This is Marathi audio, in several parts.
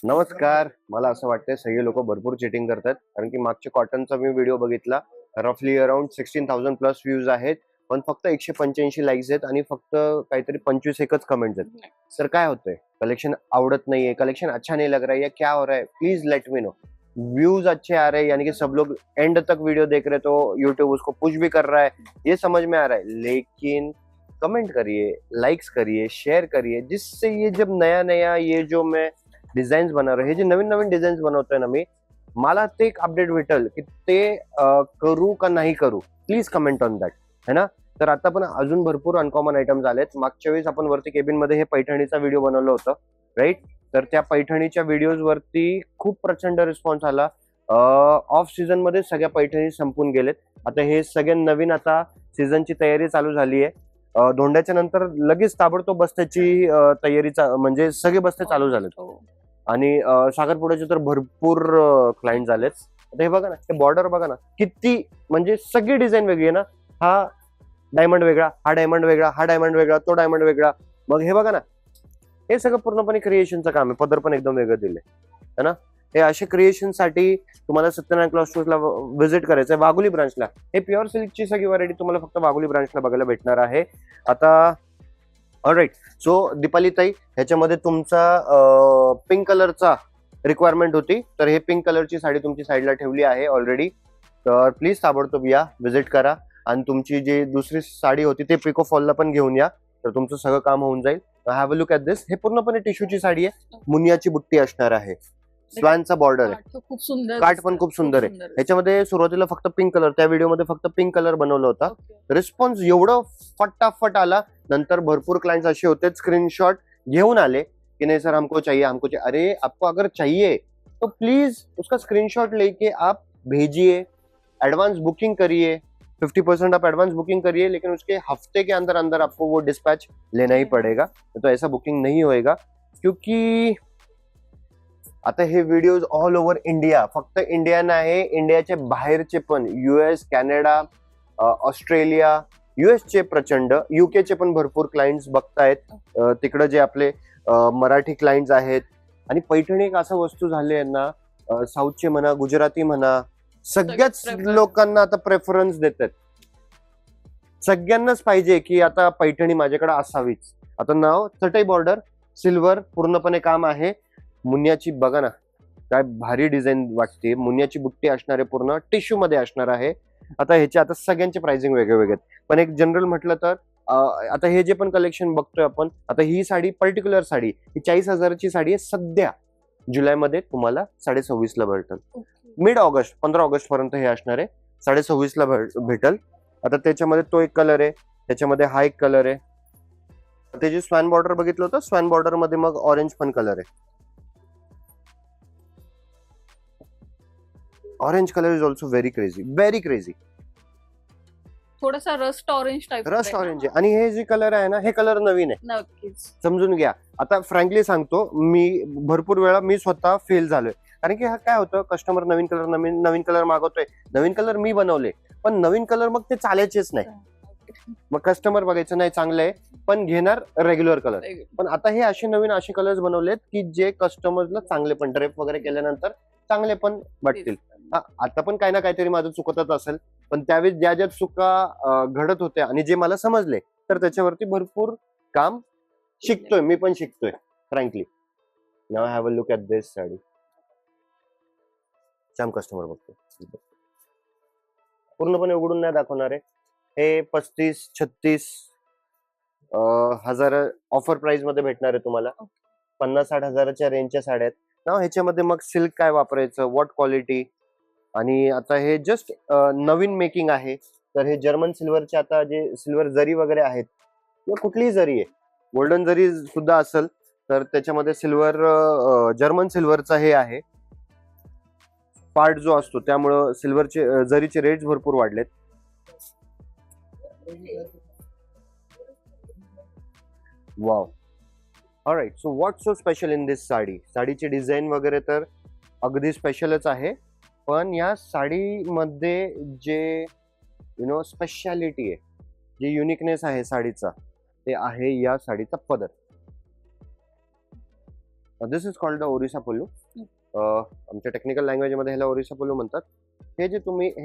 नमस्कार. मला असं वाटतंय सगळे लोक भरपूर चिटिंग करतात, कारण की मागच्या कॉटनचा मी व्हिडिओ बघितला. रफली अराउंड 16,000 प्लस व्ह्यूज आहेत, पण फक्त 185 लाईक्स आहेत आणि फक्त काहीतरी 25 एकच कमेंट्स आहेत. सर काय होतंय? कलेक्शन आवडत नाहीये, कलेक्शन अच्छा नहीं लग रहा है या क्या हो रहा है? Please let me know. Views अच्छे आ रहे हैं यानी कि सब लोग एंड तक वीडियो देख रहे, तो यूट्यूब उसको पुश भी कर रहा है, ये समझ में आ रहा है. लेकिन कमेंट करिए, लाइक्स करिए, शेयर करिए, जिससे ये जब नया नया ये जो मैं डिझाईन्स बनवणार, हे जे नवीन नवीन डिझाईन्स बनवतोय ना मी, मला ते एक अपडेट भेटल की ते करू का नाही करू. प्लीज कमेंट ऑन दॅट, है ना. तर आता पण अजून भरपूर अनकॉमन आयटम्स आलेत. मागच्या वेळेस आपण वरती केबिन मध्ये हे पैठणीचा व्हिडिओ बनवलं होतं, राईट. तर त्या पैठणीच्या व्हिडिओज वरती खूप प्रचंड रिस्पॉन्स आला. ऑफ सीझन मध्ये सगळ्या पैठणी संपून गेलेत. आता हे सगळे नवीन, आता सीझनची तयारी चालू झाली आहे. धोंड्याच्या नंतर लगेच ताबडतोब बस्त्याची तयारीचा म्हणजे सगळे बस्ते चालू झालेत. आणि साखरपुड्याचे तर भरपूर क्लायंट झालेत. आता हे बघा ना, हे बॉर्डर बघा ना, किती म्हणजे सगळी डिझाईन वेगळी आहे ना. हा डायमंड वेगळा, हा डायमंड वेगळा, हा डायमंड वेगळा, तो डायमंड वेगळा. मग हे बघा ना, हे सगळं पूर्णपणे क्रिएशनचं काम आहे. पदर पण एकदम वेगळं दिले, है ना. हे असे क्रिएशन साठी तुम्हाला सत्यनारायण क्लॉथ स्टोर्सला व्हिजिट करायचं आहे, वाघोली ब्रांचला. हे प्युअर सिल्कची सगळी व्हरायटी तुम्हाला फक्त वाघोली ब्रांचला बघायला भेटणार आहे. आता ऑलराईट. सो दीपाली ताई, ह्याच्यामध्ये तुमचा पिंक कलरचा रिक्वायरमेंट होती, तर हे पिंक कलरची साडी तुमची साईडला ठेवली आहे ऑलरेडी. तर प्लीज ताबडतोब या, व्हिजिट करा. आणि तुमची जी दुसरी साडी होती ते पिको फॉलला पण घेऊन या, तर तुमचं सगळं काम होऊन जाईल. हॅव अ लुक ॲट दिस. हे पूर्णपणे टिश्यूची साडी आहे, मुनियाची बुट्टी असणार आहे, स्वानचा बॉर्डर आहे, खूप सुंदर, काठ पण खूप सुंदर आहे. ह्याच्यामध्ये सुरुवातीला फक्त पिंक कलर, त्या व्हिडिओमध्ये फक्त पिंक कलर बनवला होता. रिस्पॉन्स एवढं फटाफट आला. नंतर भरपूर क्लाइंट्स असे होते, स्क्रीनशॉट घेऊन आले कि नहीं सर हमको चाहिए, हमको चाहिए. अरे आपको अगर चाहिए तो प्लीज उसका स्क्रीनशॉट लेके आप भेजिए, एडवांस बुकिंग करिए. 50% आप एडवांस बुकिंग करिए, लेकिन उसके हफ्ते के अंदर अंदर आपको वो डिस्पैच लेना ही पड़ेगा. तो ऐसा बुकिंग नहीं होएगा, क्योंकि आता हे व्हिडिओज ऑल ओव्हर इंडिया, फक्त इंडिया नाही, इंडियाच्या बाहेरचे पण, US, कॅनडा, ऑस्ट्रेलिया, US चे प्रचंड, UK चे पण भरपूर क्लायंट्स बघतायत. तिकडे जे आपले मराठी क्लायंट्स आहेत. आणि पैठणी एक असं वस्तू झाली आहे ना, साऊथचे म्हणा, गुजराती म्हणा, सगळ्याच लोकांना आता प्रेफरन्स देतात. सगळ्यांनाच पाहिजे की आता पैठणी माझ्याकडे असावीच. आता नाव चटई बॉर्डर, सिल्वर पूर्णपणे काम आहे. मुनियाची बघा ना, काय भारी डिझाईन वाटते. मुनियाची बुट्टी असणार आहे, पूर्ण टिश्यू मध्ये असणार आहे. आता ह्याचे आता सगळ्यांचे प्राइसिंग वेगळे वेगळे आहेत, पण एक जनरल म्हटलं तर आता हे जे पण कलेक्शन बघतोय आपण, आता ही साडी, पर्टिक्युलर साडी ही 40,000ची साडी आहे. सध्या जुलैमध्ये तुम्हाला 26,500 ला भेटेल. मिड ऑगस्ट, 15 ऑगस्ट पर्यंत हे असणार आहे. 26,500 ला भेटेल. आता त्याच्यामध्ये तो एक कलर आहे, त्याच्यामध्ये हा एक कलर आहे. ते जे स्वान बॉर्डर बघितलं होतं, स्वान बॉर्डर मध्ये मग ऑरेंज पण कलर आहे. Orange colour is also very crazy, very crazy. थोडासा rust orange type, rust orange आहे. आणि हे जे कलर आहे ना, हे कलर नवीन आहे, नक्कीच समजून घ्या. आता फ्रँकली सांगतो, मी भरपूर वेळा मी स्वतः फेल झालोय. कारण की हा काय होतं, कस्टमर नवीन कलर नवीन कलर मागवतोय. नवीन कलर मी बनवले, पण नवीन कलर मग ते चालायचेच नाही. मग कस्टमर बघायचं नाही चांगलं आहे, पण घेणार रेग्युलर कलर. पण आता हे असे नवीन असे कलर्स बनवलेत की जे कस्टमरला चांगले पण, ड्रेप वगैरे केल्यानंतर चांगले पण वाटतील. आता पण काही ना काहीतरी माझं चुकतच असेल, पण त्यावेळेस ज्या ज्या चुका घडत होत्या आणि जे मला समजले, तर त्याच्यावरती भरपूर काम शिकतोय, मी पण शिकतोय frankly. Now have a look at this sari. छान कस्टमर बघतो, पूर्णपणे उघडून नाही दाखवणार आहे. हे 35-36 हजार ऑफर प्राइस मध्ये भेटणार आहे तुम्हाला. 50-60 हजाराच्या रेंजच्या साड्या आहेत ना. ह्याच्यामध्ये मग सिल्क काय वापरायचं, व्हॉट क्वालिटी. आणि आता हे जस्ट नवीन मेकिंग आहे. तर हे जर्मन सिल्वरचे, आता जे सिल्वर जरी वगैरे आहेत किंवा कुठलीही जरी आहे, गोल्डन जरी सुद्धा असेल, तर त्याच्यामध्ये सिल्वर, जर्मन सिल्वरचा हे आहे पार्ट जो असतो, त्यामुळं सिल्वरचे जरीचे रेट्स भरपूर वाढलेत. Wow. Alright. So what so special in this sari. साडीची डिझाईन वगैरे तर अगदी स्पेशलच आहे, पण या साडीमध्ये जे स्पेशालिटी आहे, जे युनिकनेस आहे साडीचा, ते आहे या साडीचा पदर. दिस इज कॉल्ड द ओरिसा पल्लू. आमच्या टेक्निकल लँग्वेज मध्ये ह्याला ओरिसा पल्लू म्हणतात. हे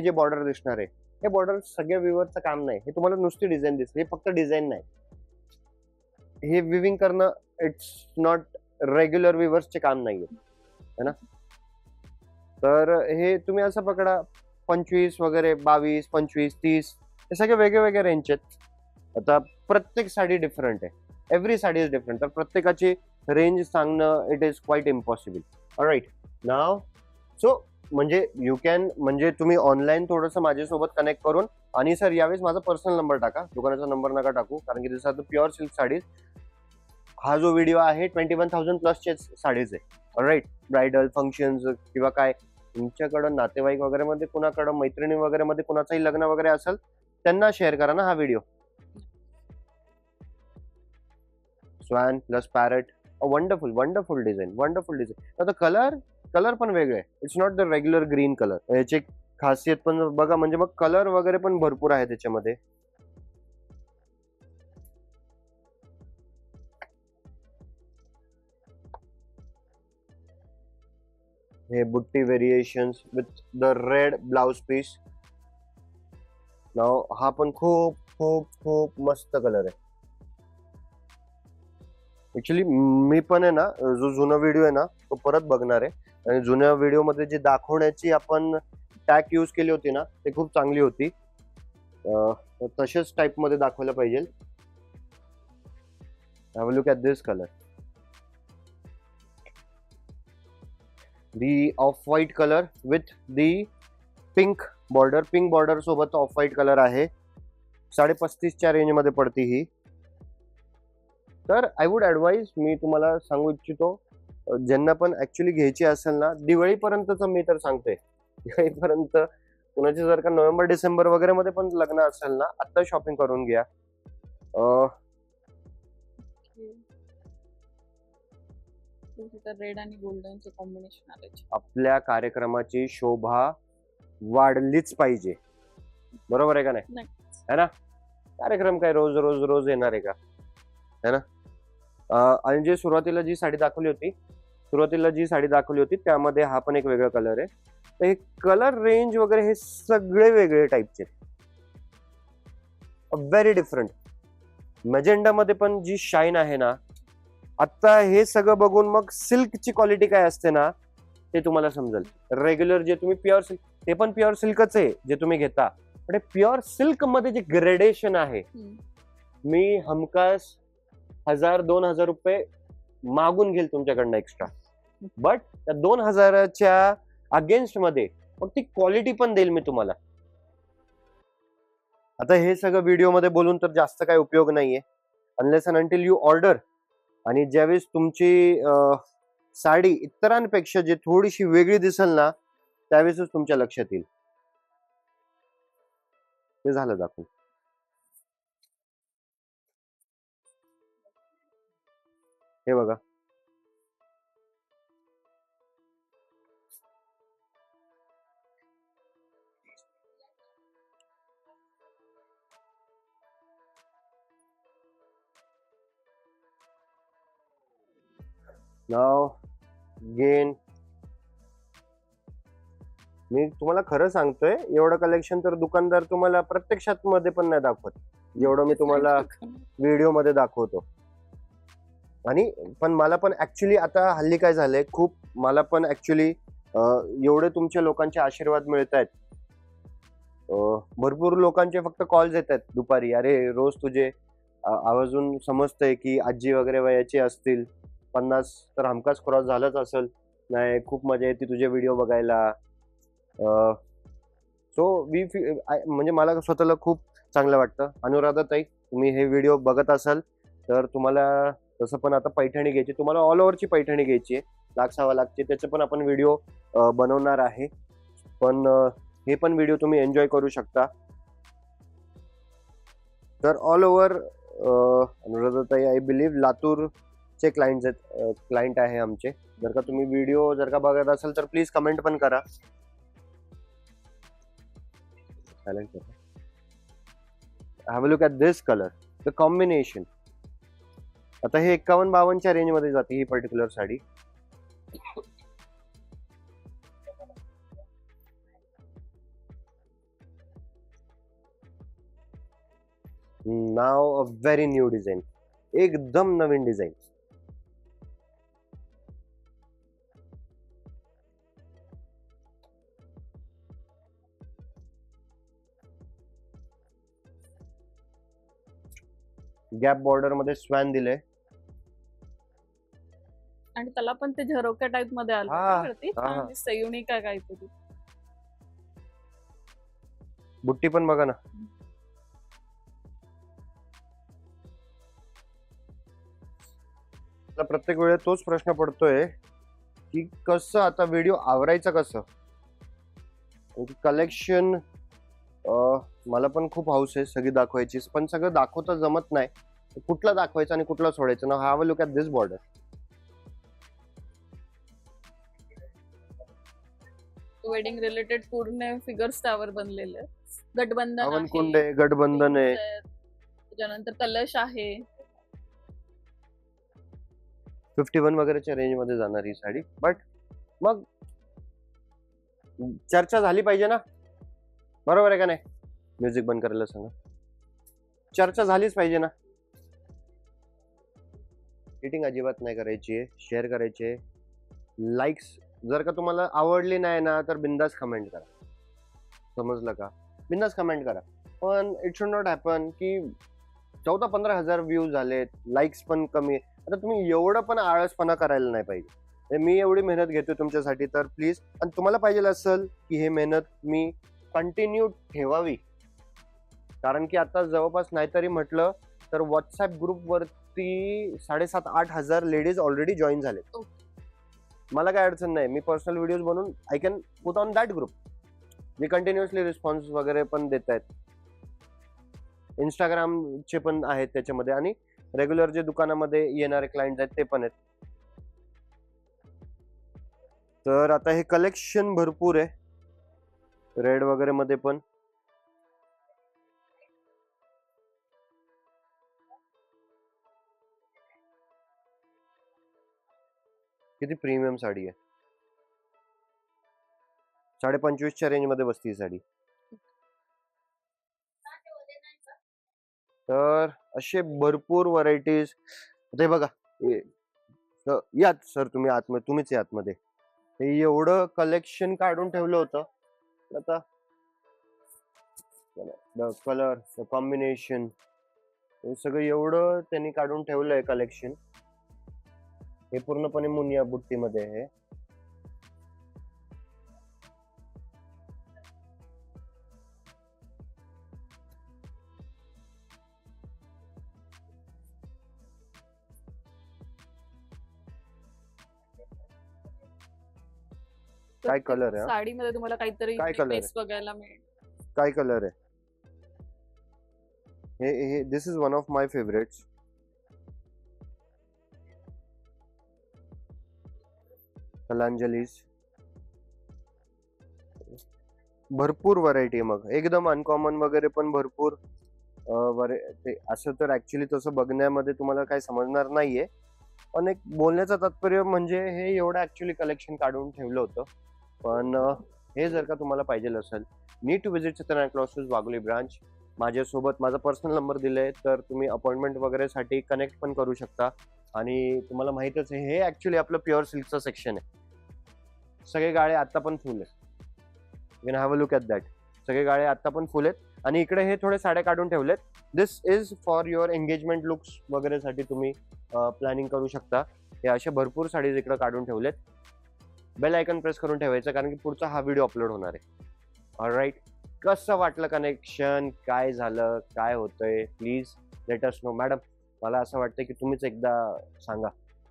जे बॉर्डर दिसणार आहे, हे बॉर्डर सगळ्या विवर्सचं काम नाही. हे तुम्हाला नुसती डिझाईन दिसते, हे फक्त डिझाईन नाही. हे विविंग करणं इट्स नॉट रेग्युलर विवर्सचे काम नाहीये, है ना. तर हे तुम्ही असं पकडा 25 वगैरे, 22, 25, 30 हे सगळे वेगळे वेगळे रेंज आहेत. आता प्रत्येक साडी डिफरंट आहे, एव्हरी साडी इज डिफरंट. तर प्रत्येकाची रेंज सांगणं it is quite impossible. All right now so म्हणजे यू कॅन, म्हणजे तुम्ही ऑनलाईन थोडंसं माझ्यासोबत कनेक्ट करून, आणि सर यावेळेस माझा पर्सनल नंबर टाका, दुकानाचा नंबर नका टाकू, कारण की this are the pure silk saris. हा जो व्हिडिओ आहे 21,000 प्लसचे साडीज आहे. ऑलराईट, ब्रायडल फंक्शन्स किंवा काय तुमच्याकडं नातेवाईक वगैरे मध्ये, कुणाकडं मैत्रिणी वगैरे मध्ये कुणाचंही लग्न वगैरे असेल, त्यांना शेअर करा ना हा video. Swan plus parrot, wonderful wonderful design, wonderful design. आता कलर पण वेगळे, it's not the regular green colour. याची खासियत पण बघा, म्हणजे मग कलर वगैरे पण भरपूर आहे त्याच्यामध्ये. हे बुट्टी variations with the red blouse piece. नाव हा पण खूप खूप खूप मस्त कलर आहे. ऍक्च्युली मी पण आहे ना, जो जुना व्हिडिओ आहे ना तो परत बघणार आहे, आणि जुन्या व्हिडिओ मध्ये जी दाखवण्याची आपण टॅग यूज केली होती ना, ते खूप चांगली होती. तशाच टाइप मध्ये दाखवलं पाहिजे. Have a look at this colour. The off white colour with the pink border. Pink border सोबत ऑफ व्हाईट कलर आहे. 35,500च्या रेंज मध्ये पडती ही. तर आय वुड ॲडवाइज, मी तुम्हाला सांगू इच्छितो, ज्यांना पण ऍक्च्युली घ्यायची असेल ना, दिवाळीपर्यंतच मी तर सांगतोय, दिवाळीपर्यंत कुणाची जर का नोव्हेंबर डिसेंबर वगैरे मध्ये पण लग्न असेल ना, आता शॉपिंग करून घ्या. रेड आणि गोल्डनचे कॉम्बिनेशन आले. आपल्या कार्यक्रमाची शोभा वाढलीच पाहिजे, बरोबर आहे का नाही, है ना. कार्यक्रम काय रोज रोज रोज येणार आहे का, है ना. आणि जे सुरुवातीला जी साडी दाखवली होती त्यामध्ये हा पण एक वेगळा कलर आहे. तर हे कलर रेंज वगैरे हे सगळे वेगळे टाईपचे, व्हेरी डिफरंट. मॅजेंडा मध्ये पण जी शाईन आहे ना, आता हे सगळं बघून मग सिल्कची क्वालिटी काय असते ना ते तुम्हाला समजेल. रेग्युलर जे तुम्ही प्युअर सिल्क, ते पण प्युअर सिल्कच आहे जे तुम्ही घेता, पण प्युअर सिल्क मध्ये जे ग्रेडेशन आहे, मी हमखास 1,000-2,000 रुपये मागून घेईल तुमच्याकडनं एक्स्ट्रा, बट त्या 2,000च्या अगेन्स्ट मध्ये मग ती क्वालिटी पण देईल मी तुम्हाला. आता हे सगळं व्हिडिओ मध्ये बोलून तर जास्त काही उपयोग नाहीये, unless and until you order. आणि ज्यावेळेस तुमची साडी इतरांपेक्षा जे थोडीशी वेगळी दिसेल ना, त्यावेळेसच तुमच्या लक्षात येईल. ते झालं दाखवून. हे बघा, नाव गेन. मी तुम्हाला खरं सांगतोय, एवढं कलेक्शन तर दुकानदार तुम्हाला प्रत्यक्षात मध्ये पण नाही दाखवत, जेवढं मी तुम्हाला व्हिडिओ मध्ये दाखवतो. आणि पण मला पण ऍक्च्युली आता हल्ली काय झालंय, खूप मला पण ऍक्च्युली एवढे तुमच्या लोकांचे आशीर्वाद मिळत आहेत. भरपूर लोकांचे फक्त कॉल्स येत आहेत दुपारी, अरे रोज तुझे आवाजून समजतंय की आजी वगैरे वयाचे असतील, 50 तर हमखास क्रॉस झालंच असेल, नाही खूप मजा येते तुझे व्हिडिओ बघायला. सो म्हणजे मला स्वतःला खूप चांगलं वाटतं. अनुराधाताई, तुम्ही हे व्हिडिओ बघत असाल तर तुम्हाला तसं पण आता पैठणी घ्यायची, तुम्हाला ऑल ओव्हरची पैठणी घ्यायची आहे, 1,00,000-1,25,000, त्याचं पण आपण व्हिडिओ बनवणार आहे. पण हे पण व्हिडिओ तुम्ही एन्जॉय करू शकता. तर ऑल ओव्हर अनुराधाताई, आय बिलीव्ह लातूरचे क्लायंट आहे आमचे. जर का तुम्ही व्हिडिओ जर का बघत असाल तर प्लीज कमेंट पण करा. Have a look at this colour, the combination. आता हे 51-52च्या रेंज मध्ये जाते ही पर्टिक्युलर साडी. नाव अ व्हेरी न्यू डिझाईन, एकदम नवीन डिझाईन. गॅप बॉर्डर मध्ये स्वॅन दिले. आणि त्याला पण ते झरोक्या टाइप मध्ये आलं हा, ना वरती. हा, हा. छान दिसतं, युनिक आहे काहीतरी. बुट्टी पण बघा ना. आता प्रत्येक वेळेस तोच प्रश्न पडतोय की कसं आता व्हिडिओ आवरायचं कसं. कलेक्शन मला पण खूप हाऊस आहे सगळी दाखवायची, पण सगळं दाखवता जमत नाही. कुठलं दाखवायचं आणि कुठलं सोडायचं ना. Have a look at this border. Wedding related पूर्ण फिगर्स त्यावर बनलेले आहेत. गठबंधन हवनकुंड आहे, गठबंधन आहे. त्याच्यानंतर कलश आहे. 51 वगैरेच्या रेंज मध्ये जाणार ही साडी. बट मग चर्चा झाली पाहिजे ना, बरोबर आहे का नाही. म्युझिक बंद करायला सांगा. चर्चा झालीच पाहिजे ना. रेटिंग अजिबात नाही करायची आहे, शेअर करायची आहे. लाईक्स जर का तुम्हाला आवडली नाही ना तर बिंदास कमेंट करा, समजलं का. बिंदास कमेंट करा. पण इट शुड नॉट हॅपन की 14-15 हजार व्ह्यूज झालेत, लाईक्स पण कमी. आता तुम्ही एवढं पण आळसपणा करायला नाही पाहिजे. मी एवढी मेहनत घेतो तुमच्यासाठी, तर प्लीज. आणि तुम्हाला पाहिजे असेल की हे मेहनत मी कंटिन्यू ठेवावी, कारण की आता जवळपास नाहीतरी म्हटलं तर व्हॉट्सअप ग्रुपवरती 7,500-8 हजार लेडीज ऑलरेडी जॉईन झाले. मला काय अडचण नाही, मी पर्सनल व्हिडिओज बनवून I can put on that group. Me continuously response वगैरे पण देत आहेत. इंस्टाग्रामचे पण आहेत त्याच्यामध्ये, आणि रेग्युलर जे दुकानामध्ये येणारे क्लायंट आहेत ते पण आहेत. तर आता हे कलेक्शन भरपूर आहे, रेड वगैरे मध्ये पण. किती प्रीमियम साडी आहे. 25,500च्या रेंज मध्ये बसती ही साडी. तर असे भरपूर व्हरायटीज. ते बघा, यात सर तुम्ही आतमध्ये, तुम्हीच या आतमध्ये. हे एवढं कलेक्शन काढून ठेवलं होतं. आता कलर, कॉम्बिनेशन, हे सगळं एवढं त्यांनी काढून ठेवलंय कलेक्शन. हे पूर्णपणे मुनिया बुट्टीमध्ये आहे. काय कलर आहे, साडीमध्ये तुम्हाला काहीतरी काय color आहे? टेस्ट बघायला मिळेल. काय कलर आहे हे. This is one of my favourites. कलांजलीज. भरपूर व्हरायटी आहे. मग एकदम अनकॉमन वगैरे पण भरपूर. ते असं तर ऍक्च्युली तसं बघण्यामध्ये तुम्हाला काही समजणार नाहीये, पण एक बोलण्याचं तात्पर्य म्हणजे हे एवढं ऍक्च्युली कलेक्शन काढून ठेवलं होतं. पण हे जर का तुम्हाला पाहिजे असेल, need to visit Chitra classes Wagholi branch. माझ्यासोबत माझा पर्सनल नंबर दिलाय, तर तुम्ही अपॉइंटमेंट वगैरेसाठी कनेक्ट पण करू शकता. आणि तुम्हाला माहितच आहे, हे ऍक्च्युली आपलं प्युअर सिल्कचं सेक्शन आहे. सगळे गाळे आता पण फुल आहेत. You can have a look at that. सगळे गाळे आता पण फुल आहेत. आणि इकडे हे थोडे साड्या काढून ठेवलेत. This is for your engagement looks वगैरेसाठी तुम्ही प्लॅनिंग करू शकता. हे असे भरपूर साडीज इकडे काढून ठेवलेत. बेल आयकन प्रेस करून ठेवायचं, कारण की पुढचा हा व्हिडिओ अपलोड होणार आहे. ऑलराईट. कसं वाटलं कनेक्शन, काय झालं, काय होतंय, please let us know. Madam, मला असं वाटतं की तुम्हीच एकदा सांगा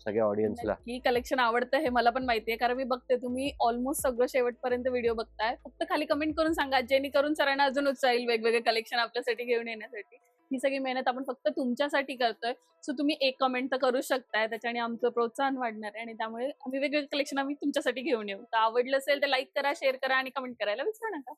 सगळ्या ऑडियन्सला. ही कलेक्शन आवडतं हे मला पण माहितीये, कारण मी बघते तुम्ही ऑलमोस्ट सगळं शेवटपर्यंत व्हिडिओ बघताय. फक्त खाली कमेंट करून सांगा, जेणेकरून सरांना अजून उत्साह येईल वेगवेगळे कलेक्शन आपल्यासाठी घेऊन येण्यासाठी. ही सगळी मेहनत आपण फक्त तुमच्यासाठी करतोय. सो तुम्ही एक कमेंट तर करू शकताय, त्याच्याने आमचं प्रोत्साहन वाढणार आहे आणि त्यामुळे आम्ही वेगवेगळे कलेक्शन आम्ही तुमच्यासाठी घेऊन येऊ. तर आवडलं असेल तर लाईक करा, शेअर करा आणि कमेंट करायला विसरू नका.